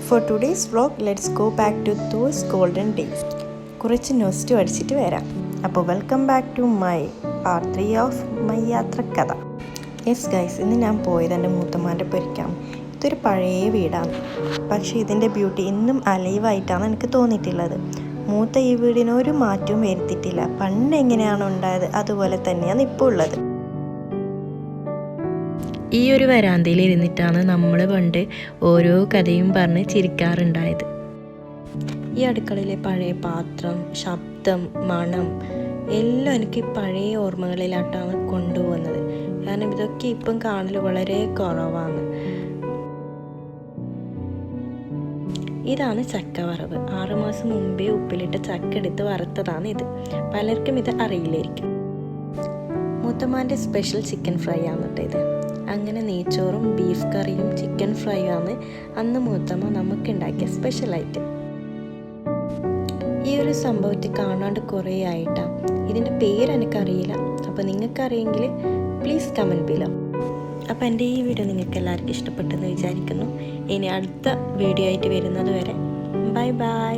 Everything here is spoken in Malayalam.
For today's vlog, let's go back to those golden days. കുറച്ച് നൊസ്റ്റു അടിച്ചിട്ട് വരാം. അപ്പോൾ welcome back to my part 3 of my yatra katha. Yes guys, ഇന്ന് ഞാൻ പോയത് എൻ്റെ മൂത്തമ്മാൻ്റെ പൊരിക്കാം. ഇതൊരു പഴയ വീടാണ്, പക്ഷേ ഇതിൻ്റെ ബ്യൂട്ടി ഇന്നും അലൈവായിട്ടാണ് എനിക്ക് തോന്നിയിട്ടുള്ളത്. മൂത്ത ഈ വീടിന് ഒരു മാറ്റവും വരുത്തിയിട്ടില്ല. പണ്ട് എങ്ങനെയാണ് ഉണ്ടായത് അതുപോലെ തന്നെയാണ് ഇപ്പോൾ ഉള്ളത്. ഈ ഒരു വരാന്തയിൽ ഇരുന്നിട്ടാണ് നമ്മൾ പണ്ട് ഓരോ കഥയും പറഞ്ഞ് ചിരിക്കാറുണ്ടായത്. ഈ അടുക്കളയിലെ പഴയ പാത്രം, ശബ്ദം, മണം എല്ലാം എനിക്ക് പഴയ ഓർമ്മകളിലായിട്ടാണ് കൊണ്ടുപോകുന്നത്. കാരണം ഇതൊക്കെ ഇപ്പം കാണൽ വളരെ കുറവാണ്. ഇതാണ് ചക്ക വറവ്. 6 മാസം മുമ്പേ ഉപ്പിലിട്ട് ചക്ക എടുത്ത് വറുത്തതാണ് ഇത്. പലർക്കും ഇത് അറിയില്ലായിരിക്കും. മൂത്തമ്മാൻ്റെ സ്പെഷ്യൽ ചിക്കൻ ഫ്രൈ ആണ് കേട്ടോ ഇത്. അങ്ങനെ നെയ്ച്ചോറും ബീഫ് കറിയും ചിക്കൻ ഫ്രൈയും ആണ് അന്ന് മൂത്തമ്മ നമുക്ക് ഉണ്ടാക്കിയ സ്പെഷ്യലായിട്ട്. ഈ ഒരു സംഭവത്തെ കാണാണ്ട് കുറേ ആയിട്ടാണ്. ഇതിൻ്റെ പേര് എനിക്കറിയില്ല. അപ്പോൾ നിങ്ങൾക്കറിയെങ്കിൽ പ്ലീസ് കമൻറ്റ് ബിലോ. അപ്പോൾ എൻ്റെ ഈ വീഡിയോ നിങ്ങൾക്ക് എല്ലാവർക്കും ഇഷ്ടപ്പെട്ടെന്ന് വിചാരിക്കുന്നു. ഇനി അടുത്ത വീഡിയോ ആയിട്ട് വരുന്നത് വരെ ബൈ ബൈ.